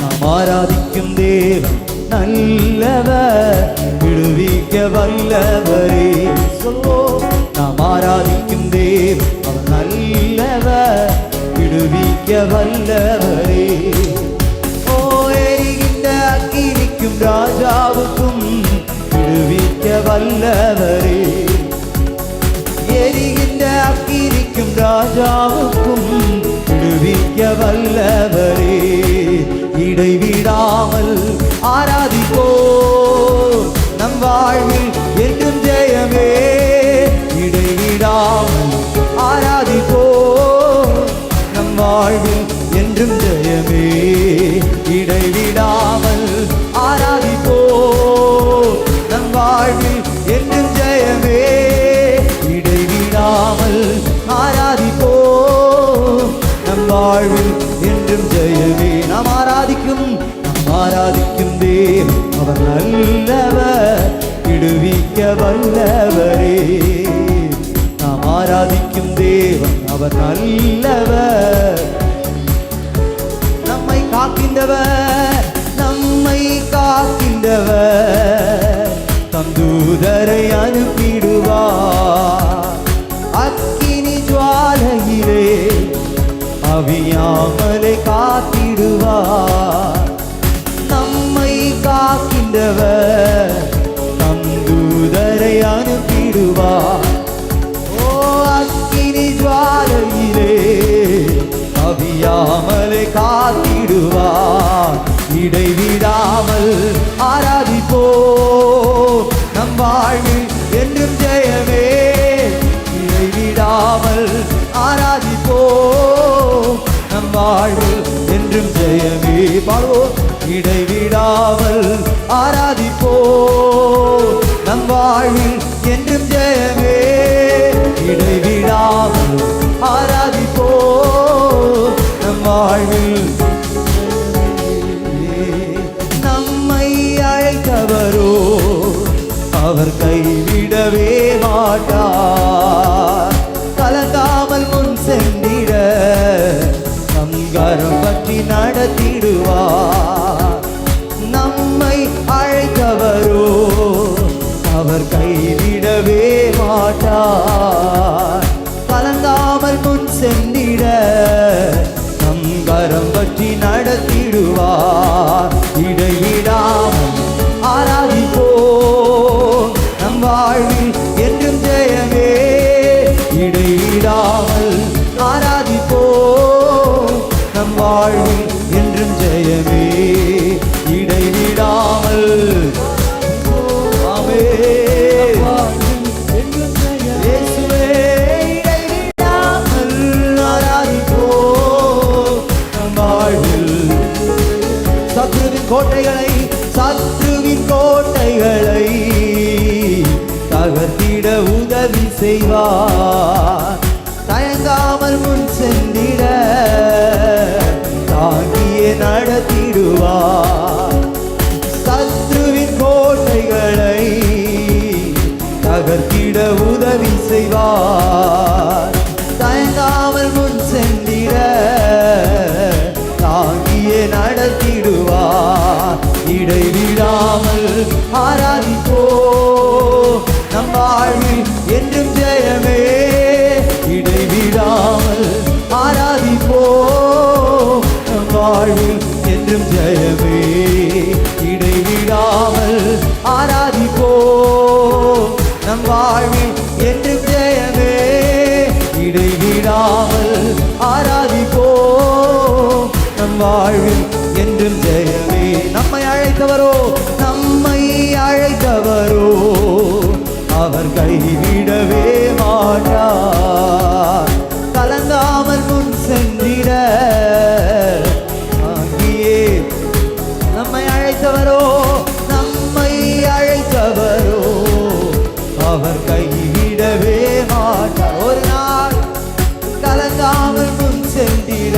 நாம் ஆராதிக்கும் தேவன் நல்லவர், விடுவிக்க வல்லவரே. சொல்வோம், நாம் ஆராதிக்கும் தேவன் அவர் நல்லவர், விடுவிக்க வல்லவரே. ஓ, எரிகின்ற அக்கினிக்கும் ராஜாவுக்கும் விடுவிக்க வல்லவரே. எரிகின்ற அக்கினிக்கும் ராஜாவுக்கும் விடுவிக்க வல்லவரே. இடைவிடாமல் ஆராதிப்போ, நம் வாழ்வில் என்றும் ஜெயமே. இடைவிடாமல் ஆராதிப்போ, நம் வாழ்வில் என்றும் ஜெயமே. இடைவிடாமல் ஆராதிப்போ, நம் வாழ்வில் என்றும் ஜெயமே. இடைவிடாமல் ஆராதிப்போ, நம் வாழ்வில் என்றும் ஜெயமே. நாம் ஆராதிக்கும் தேவன் அவர் நல்லவர், விடுவிக்க வல்லவரே. நாம் ஆராதிக்கும் தேவன் அவர் நல்லவர், நம்மை காக்கின்றவர், நம்மை காக்கின்றவர். தம் தூதரை அனுப்பிடுவார், அக்கினி ஜுவாலையிலே அவியாமலை காத்திடுவார். நம்மை காக்கின்றவர், தம் தூதரை அனுப்பிடுவார். ஓ, அக்கினி ஜுவாலையிலே அவியாமலை காத்திடுவார். இடைவிடாமல் ஆராதிப்போ, நம் வாழ்வில் என்றும் ஜெயமே. இடைவிடாமல் ஆராதிப்போ, நம் வாழ்வில் என்றும் ஜெயமே. பாடுவோம், இடைவிடாமல் ஆராதிப்போ, நம் வாழ்வில் என்றும் ஜெயமே. இடைவிடாமல் ஆராதிப்போ, நம் வாழ்வில். நம்மை அழைத்தவரோ அவர் கைவிடவே மாட்டார். கலங்காமல் முன் சென்றிட நம் கரம் பற்றி நடத்திடுவார். நம்மை அழைத்தவரோ அவர் கைவிடவே மாட்டார். கலங்காமல் முன் சென்றிட நம் கரம் பற்றி நடத்திடுவார். இடைவிடாமல் ஆராதிப்போ, நம் வாழ்வில் என்றும் ஜெயமே. இடைவிடாமல் ஆராதிப்போ, நம் வாழ்வில் என்றும் ஜெயமே. இடைவிடாமல் இயேசுவே, இடைவிடாமல் ஆராதிப்போ, நம் வாழ்வில். சத்ருவின் கோட்டைகளை தகர்த்திட உதவி செய்வார். தயங்காமல் முன் சென்றிட தாங்கியே நடத்திடுவார். சத்ருவின் கோட்டைகளை தகர்த்திட உதவி செய்வார். தயங்காமல் முன் சென்றிட தாங்கியே நடத்திடுவார். இடைவிடாமல் ஆராதிப்போ நம் வாழ்வில் என்றும் ஜெயமே. இடைவிடாமல் ஆராதிப்போ நம் வாழ்வில் என்றும் ஜெயமே. இடைவிடாமல் ஆராதிப்போ நம் வாழ்வில் என்றும் ஜெயமே. இடைவிடாமல் ஆராதிப்போ நம் வாழ்வில் என்றும் ஜெயமே. நம்மை அழைத்தவரோ அவர் கைவிடவே மாட்டார். கலங்காமல் முன் சென்றிட அங்கேயே நம்மை அழைத்தவரோ அவர் கைவிடவே மாட்டார். ஒரு நாள் கலங்காமல் முன் சென்றிட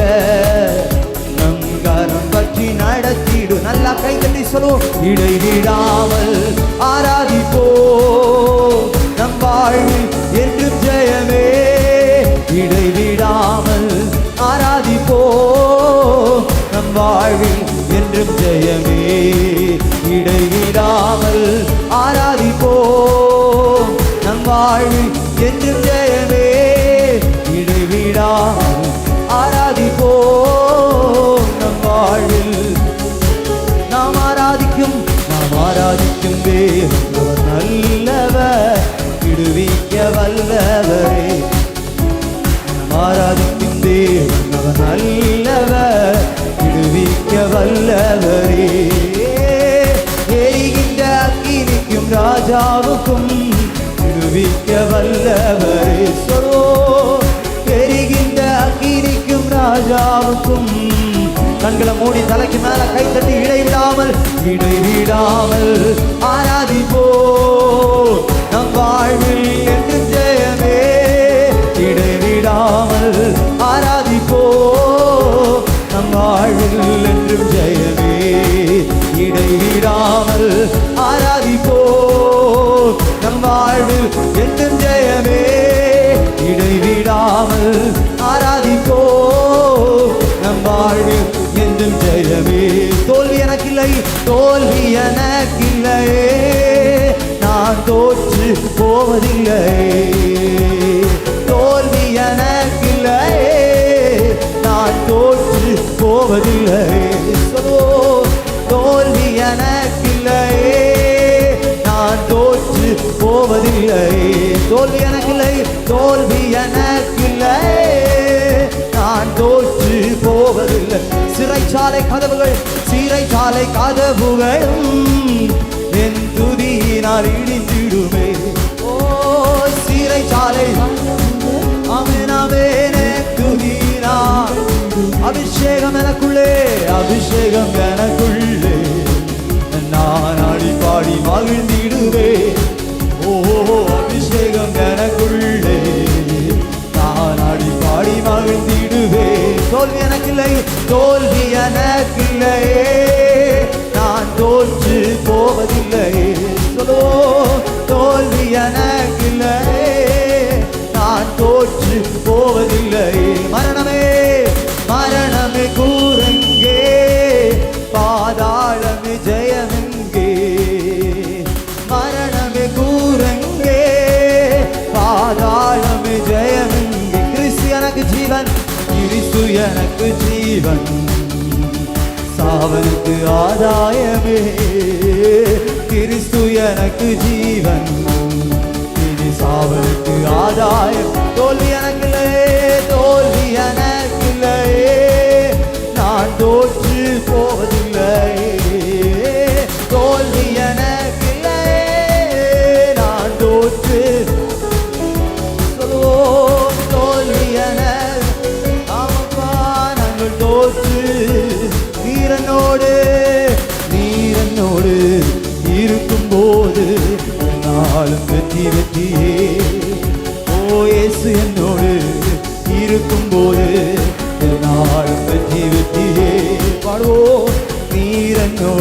நம் கரம் பற்றி நடத்திடு. நல்லா கை தட்டி சொல்லுவோம். இடைவிடாமல் ஆராதிப்போ நம் வாழ்வில் என்றும் ஜெயமே. இடைவிடாமல் ஆராதிப்போ நம் வாழ்வில் என்றும் ஜெயமே. இடைவிடாமல் ஆராதிப்போ நம் வாழ்வில் என்றும் ஜெயமே. இடைவிடாமல் ஆராதிப்போ நம் வாழ்வில். நாம் ஆராதிக்கும் தேவன் நல்லவர், விடுவிக்க வல்லவரே. ஆராதிக்கும் தேவன் நல்லவர், விடுவிக்க வல்லவரே. எரிகின்ற அக்கினிக்கும் ராஜாவுக்கும் விடுவிக்க வல்லவரே. சொல்லோ. எரிகின்ற அக்கினிக்கும் ராஜாவுக்கும். கண்களை மூடி தலைக்கு மேல கை தட்டி இடைவிடாமல் ஆராதிப்போ நம் வாழ்வில் என்று ஜெயமே. இடைவிடாமல் ஆராதிப்போ நம் வாழ்வில் என்றும் ஜெயமே. இடைவிடாமல் ஆராதிப்போ நம் வாழ்வில் என்றும் ஜெயமே. இடைவிடாமல் ஆராதிப்போ நம் வாழ்வில் என்றும் ஜெயமே. தோல்வி எனக்கில்லை, தோல்வி எனக்கில்லையே. நான் தோற்று போவதில்லை. தோல்வி எனக்கில்லையே. நான் தோற்று போவதில்லை. தோல்வி எனக்கில்லையே. நான் தோற்று போவதில்லை. தோல்வி எனக்கில்லை, தோல்வி எனக்கில்லை. நான் தோற்று போவதில்லை. சிறைச்சாலை கதவுகளும் என் துதியினால் இடிந்திடுமே. ஓ சிறைச்சாலை ஆமென் துதியினால். அபிஷேகம் எனக்குள்ளே நான் ஆடி பாடி மகிழ்ந்திடுவே. ஓ அபிஷேகம் எனக்குள்ளே நான் ஆடி பாடி மகிழ்ந்திடுவே. தோல்வி எனக்கில்லை, தோல்வி எனக்கில்லையே. நான் தோற்று போவதில்லை. சொல்லோ. தோல்வி எனக்கில்லையே. நான் தோற்று போவதில்லை. மரணமே கூறங்கே, பாதாளமே ஜெயமெங்கே. மரணமே கூறங்கே, பாதாளமே ஜெயமெங்கே. கிறிஸ்து எனக்கு ஜீவன், கிறிஸ்து எனக்கு ஜீவன். சாவனுக்கு ஆதாயமே. கிறிஸ்து எனக்கு ஜீவன், இனி சாவனுக்கு ஆதாயம். தோல்வி எனக்கில்லை, தோல்வி எனக்கில்லையே. நான் தோற்று போவதில்லை. தோல்வி எனக்கில்லையே. நான் தோற்று சொல்லுவோம். தோல்வி என ஆமப்பா நாங்கள் தோற்று. நீரனோடு இருக்கும் போது நாளும் வெற்றி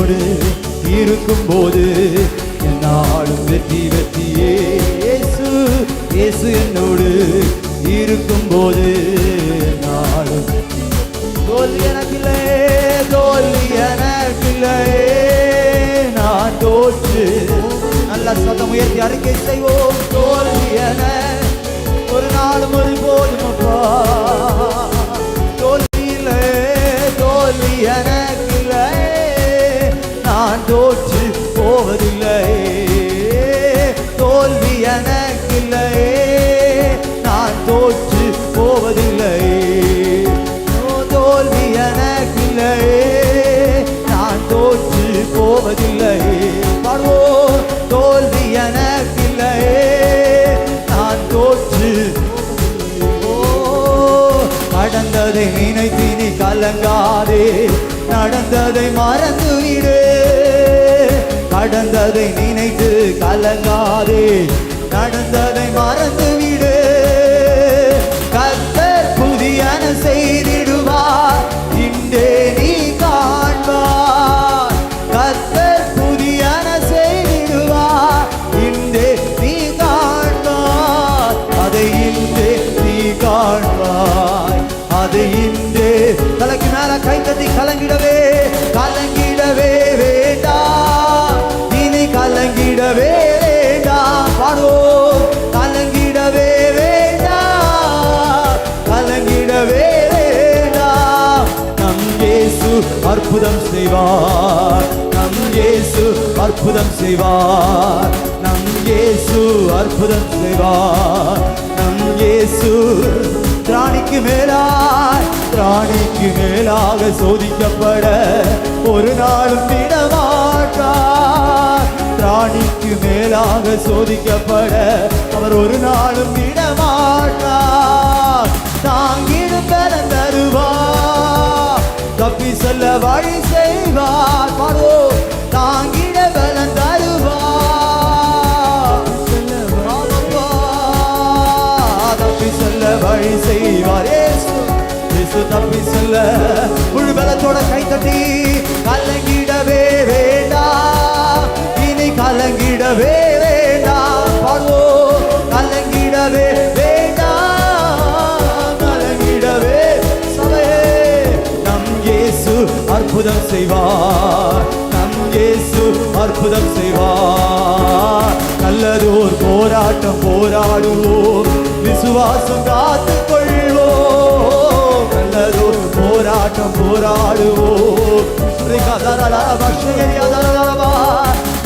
என்னோடு இருக்கும் போது என்னாலும் வெற்றி வெற்றியே. இயேசு இயேசு என்னோடு இருக்கும் போது என்னாலும் தோல்வி எனக்கில்லை, தோல்வி எனக்கில்லை, நான் தோற்று. நல்ல சத்தம் உயர்த்தி அறிக்கை செய்வோம். தோல்வி என ஒரு நாளும் ஒரு போதும் அப்பா. தோல்வி இல்லை, தோல்வி எனக்கில்லை, நான் தோற்று போவதில்லை. தோல்வி எனக்கில்லை, நான் தோற்று போவதில்லை. தோல்வி எனக்கில்லை, நான் தோற்று போவதில்லை. பாடுவோம். தோல்வி எனக்கில்லை, நான் தோற்று. நடந்ததை நினைத்து நீ கலங்காதே, நடந்ததை மறந்துவிடு. கடந்ததை நினைத்து கலங்காதே, நடந்ததை மறந்துவிடு. கர்த்தர் புதியன செய்திடுவார், இன்றே நீ காண்பார். கர்த்தர் புதியன செய்திடுவார், இன்றே நீ காண்பார். அதை இன்றே நீ காண்பாய், அதை இன்றே. தலைக்கு மேல கை தட்டி கலங்கிடவே, கலங்கிடவே வேண்டாம், இனி கலங்கிடவே வேண்டாம். பாடுவோம். கலங்கிடவே வேண்டாம், கலங்கிடவே வேண்டாம். நம் இயேசு அற்புதம் செய்வார், நம் இயேசு அற்புதம் செய்வார், நம் இயேசு அற்புதம் செய்வார். நம் இயேசு திராணிக்கு மேலாய், திராணிக்கு மேலாக சோதிக்கப்பட ஒரு நாளும் விடமாட்டார். திராணிக்கு மேலாக சோதிக்கப்பட அவர் ஒரு நாளும் விடமாட்டார். தாங்கிடும் பலன் தருவார், தப்பி செல்ல வழி செய்வார். பாரோ. தாங்கிட பலன் தருவார், தப்பி செல்ல வழி செய்வார். இயேசு தப்பி செல்ல முழு பலத்தோட கை தட்டி கலங்கிடவே வேண்டாம், இனி கலங்கிடவே வேண்டாம். பாடுவோம். கலங்கிடவே வேண்டாம், கலங்கிடவே. சபையே, நம் இயேசு அற்புதம் செய்வார், நம் இயேசு அற்புதம் செய்வார். நல்லதோர் போராட்டம் போராடுவோம், விசுவாசம் காத்துக் கொள்வோம். நல்லதோர் போராட்டம் போராடுவோம்.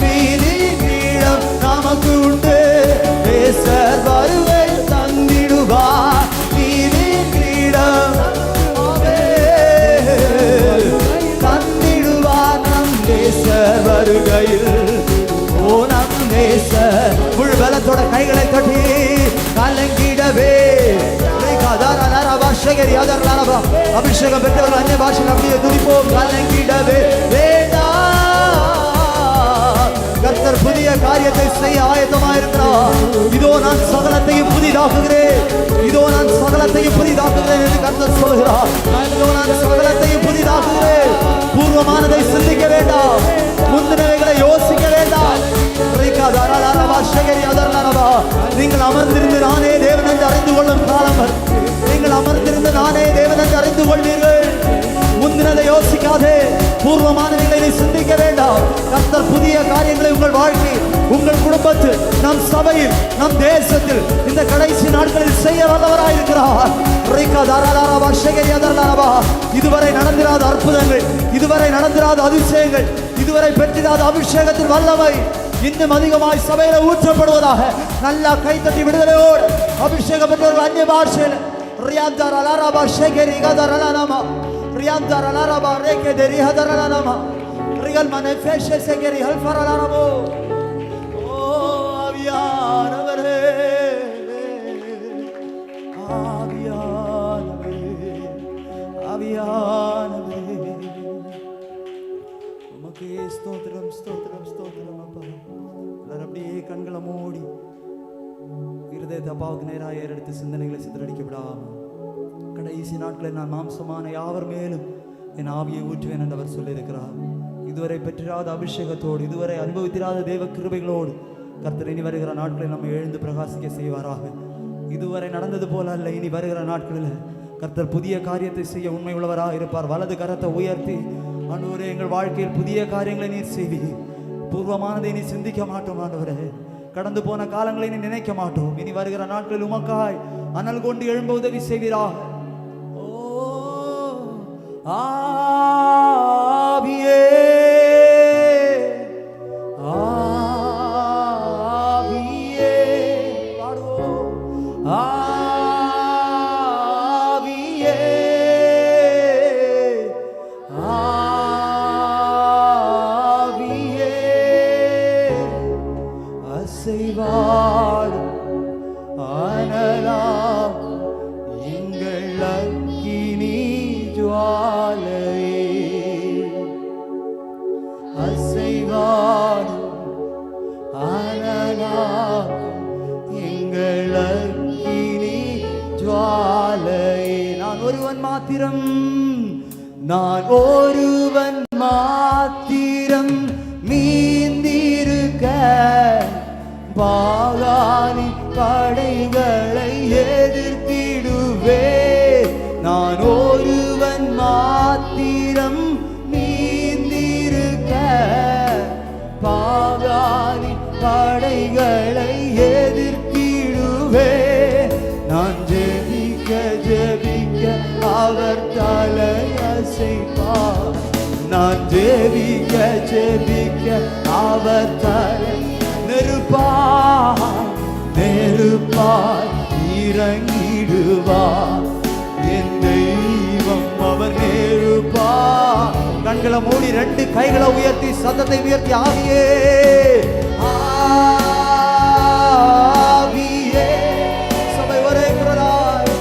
நீதி கிரீடம் நமக்கு உண்டு, நேசர் வருகை தந்திடுவார். நீதி கிரீடம் தந்திடுவார் நம் நேசர் வருகையில். ஓ நம் நேசர். முழு பலத்தோட கைகளை தட்டி கலங்கிடவே. அபிஷேகம் பெற்றவர்கள் அந்நிய பாஷையில் அப்படியே துதிப்போம். கலங்கிடவே வேண்டாம். கர்த்தர் புதிய காரியத்தை செய்ய ஆயத்தமாயிருக்கிறார். இதோ நான் சகலத்தையும் புதிதாக்குகிறேன், இதோ நான் சகலத்தையும் புதிதாக்குகிறேன் என்று கர்த்தர் சொல்கிறார். இதோ நான் சகலத்தையும் புதிதாக்குகிறேன். பூர்வமானதை சிந்திக்க வேண்டாம், முந்தினவைகளை யோசிக்க வேண்டாம். நீங்கள் அமர்ந்திருந்து நானே தேவன் என்று அறிந்து கொள்ளும் காலம். நீங்கள் அமர்ந்திருந்து நானே தேவன் என்று அறிந்து கொள்வீர்கள். முந்தினதை யோசிக்காதே, பூர்வமானவைகளை சிந்திக்க வேண்டாம். கர்த்தர் புதிய காரியங்களை உங்கள் வாழ்க்கை, உங்கள் குடும்பத்தில், நம் சபையில், நம் தேசத்தில் இந்த கடைசி நாட்களில் செய்ய வல்லவராயிருக்கிறார். இதுவரை நடந்திராத அற்புதங்கள், இதுவரை நடந்திராத அதிசயங்கள், இதுவரை பெற்றிராத அபிஷேகத்தின் வல்லமை இன்னும் அதிகமாய் சபையில ஊற்றப்படுவதாக. நல்லா கைத்தட்டி விடுதலையோடு அபிஷேகம் பெற்றவர்கள் அந்நிய பாஷையில் ரியாந்தார் அலாராபா ஷேகரி கதரலானாமா, ரியாந்தார் அலாராபா ரேகே தெரி ஹதரலானாமா, ரிகல் மனை ஃபேஷே ஷேகரி ஹல்ஃபரலானாமோ. ஓ ஆவியானவரே, ஆவியானவரே, ஆவியானவரே, உமக்கே ஸ்தோத்திரம் ஸ்தோத்திரம் ஸ்தோத்திரம். அப்பா எல்லாரும் அப்படியே கண்களை மூடி இருதயத்தை அப்பாவுக்கு நேராக ஏறெடுத்து சிந்தனைகளை சிதறடிக்க விடாம, கடைசி நாட்களில் நான் மாம்சமான யாவர் மேலும் என் ஆவியை ஊற்றுவேன் என்று அவர் சொல்லியிருக்கிறார். இதுவரை பெற்றிராத அபிஷேகத்தோடு, இதுவரை அனுபவித்திராத தேவ கிருபைகளோடு கர்த்தர் இனி வருகிற நாட்களில் நம்ம எழுந்து பிரகாசிக்க செய்வாராக. இதுவரை நடந்தது போல அல்ல, இனி வருகிற நாட்களில் கர்த்தர் புதிய காரியத்தை செய்ய உண்மை உள்ளவராக இருப்பார். வலது கரத்தை உயர்த்தி, ஆண்டவரே எங்கள் வாழ்க்கையில் புதிய காரியங்களை நீர் செய்வி, பூர்வமானதை நீ சிந்திக்க மாட்டோம் ஆண்டவரே. கடந்து போன காலங்களை நீ நினைக்க மாட்டோம். இனி வருகிற நாட்களில் உமக்காய் அனல் கொண்டு எழும்ப உதவி செய்வீராக. ஓ ஆவியே ஆவியே பாடுவோம். ஆவியே ஆவியே அசைவாடும் அனலாம் எங்கள் அக்கினி ஜுவாலையே, அசைவாடும் அனலாம் எங்கள் அக்கினி ஜுவாலையே. நான் ஒருவன் மாத்திரம், நான் ஒருவன் மாத்திரம் மீந்திருக்க பாகானி படைகளை எதிர்த்திடுவே. நான் ஒருவன் மாத்திரம் நீந்திருக்க பாகானி படைகளை எதிர்த்திடுவே. நான் ஜெபிக்க ஜெபிக்க அவர் தலையசைப்பார். நான் ஜெபிக்க ஜெபிக்க அவர் தலை நெருப்பாய் நெருப்பாய் இறங்கிடுவார். என் தெய்வம் அவர் நெருப்பாய். கண்களை மூடி 2 கைகளை உயர்த்தி சத்தத்தை உயர்த்தி, ஆவியே ஆவியே. சபை ஒரே குரலாய்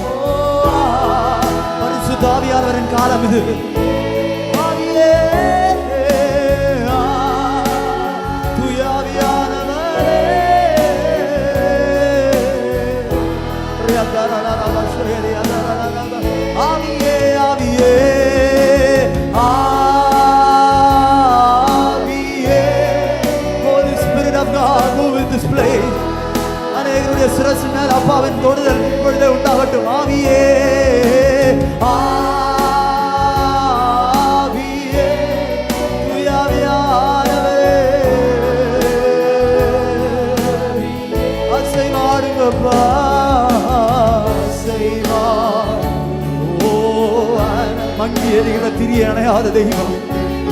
பரிசுத்த ஆவியானவரின் காலம் இது. ஆவியே ஆவியே ஆவியே ஆவியே. Holy Spirit of God, move in this place. அநேகருடைய சிரசு மேல் அப்பாவின் தொடுதல் இப்பொழுதே உண்டாகட்டும். ஆவியே ஆவியே தூயாவியானவரே அசைவாடுங்கப்பா. மங்கி எரிகிற திரிய அணையாத தெய்வம்,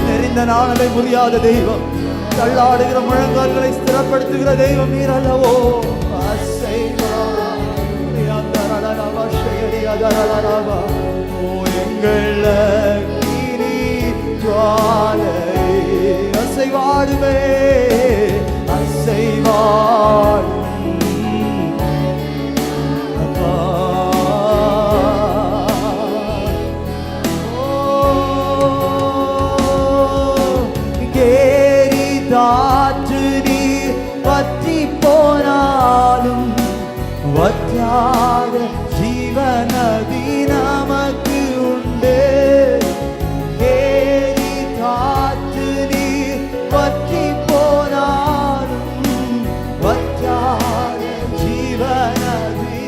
நெறிந்த நாணலை முடியாத தெய்வம், தள்ளாடுகிற முழங்கால்களை ஸ்திரப்படுத்துகிற தெய்வம் நீர் அல்லவோ. எங்கள் அக்கினி ஜுவாலையே அசைவாடுமே அசைவாடும். காற்று நீர் பற்றி போனாலும் வற்றாத ஜீவநதி நமக்கு உண்டு. கேரி காற்று நீர் பற்றி போனாலும் வற்றாத ஜீவநதி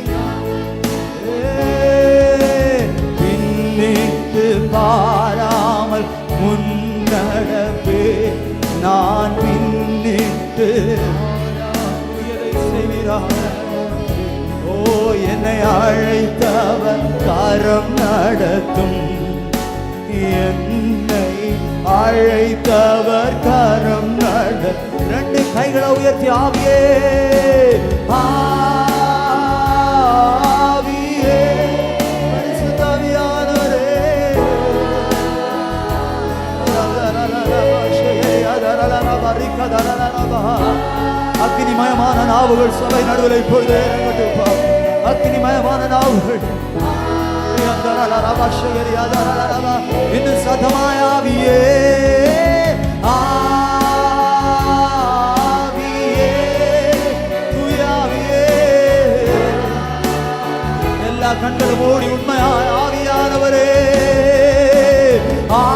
பின்னிட்டு பாராமல் முன்னடப்பே. நான் பின்னிட்டு செய்கிறார். ஓ என்னை அழைத்தவர் கரம் நடத்தும், என்னை அழைத்தவர் கரம் நடத்தும். 2 கைகளை உயர்த்தி, ஆவியே ஆவியே பரிசுத்த ஆவியானவரே அக்கினிமயமான நாவுகள் சபை நடுவில் இப்பொழுதே இறங்கட்டும். அக்கினிமயமான நாவுகள் இன்னும் சத்தமாய் ஆவியே ஆவியே தூயாவியே. எல்லா கண்களும் மூடி உண்மையாய் ஆவியானவரே ஆவியே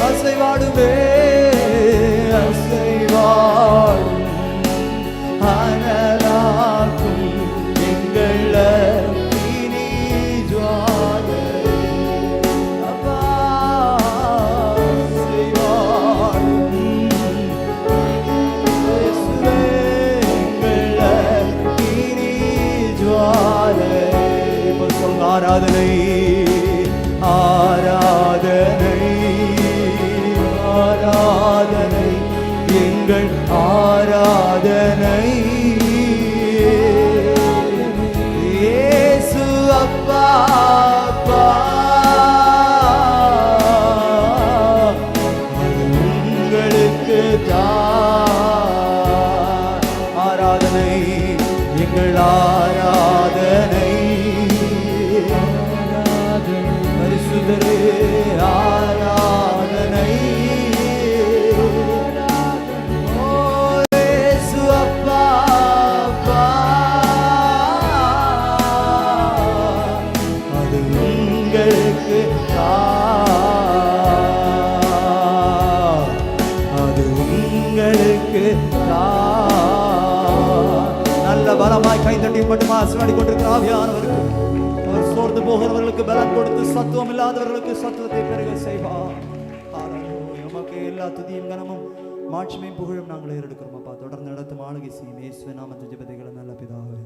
அசைவாடுமே அசைவாடும் அனலாக்கும் எங்கள் அக்கினி ஜுவாலை. அப்பா அசைவாடும் இயேசுவே எங்கள் அக்கினி ஜுவாலை. இப்ப சொல்லுங்க ஆராதனை ஆராதனை ஆராதனை எங்கள் ஆராதனை இயேசு அப்பா அப்பா உங்களுக்கு தான் ஆராதனை எங்கள் ஆராதனை பரிசுத்தரே ஆராதனை ஓ இயேசு அப்பா அப்பா அது உங்களுக்கு அது உங்களுக்கு நல்ல பலமாய் கைதட்டி மட்டுமா ஆசீர்வாடி கொண்டிருக்கிற ஆவியானவருக்கு அவர் சோர்ந்து போகிறவர்களுக்கு பலன் கொடுத்து சத்துவம் இல்லாதவர்களுக்கு சத்துவத்தை பெருக செய்வார். உமக்கு எல்லா துதியும் கனமும் மாட்சிமையும் புகழும் நாங்கள் ஏறெடுக்கிறோம் அப்பா. தொடர்ந்து நடத்தும் ஆளுகை செய்யும் இயேசுவின் நாமத்தில் ஜெபத்தைகளை நல்ல பிதாவே.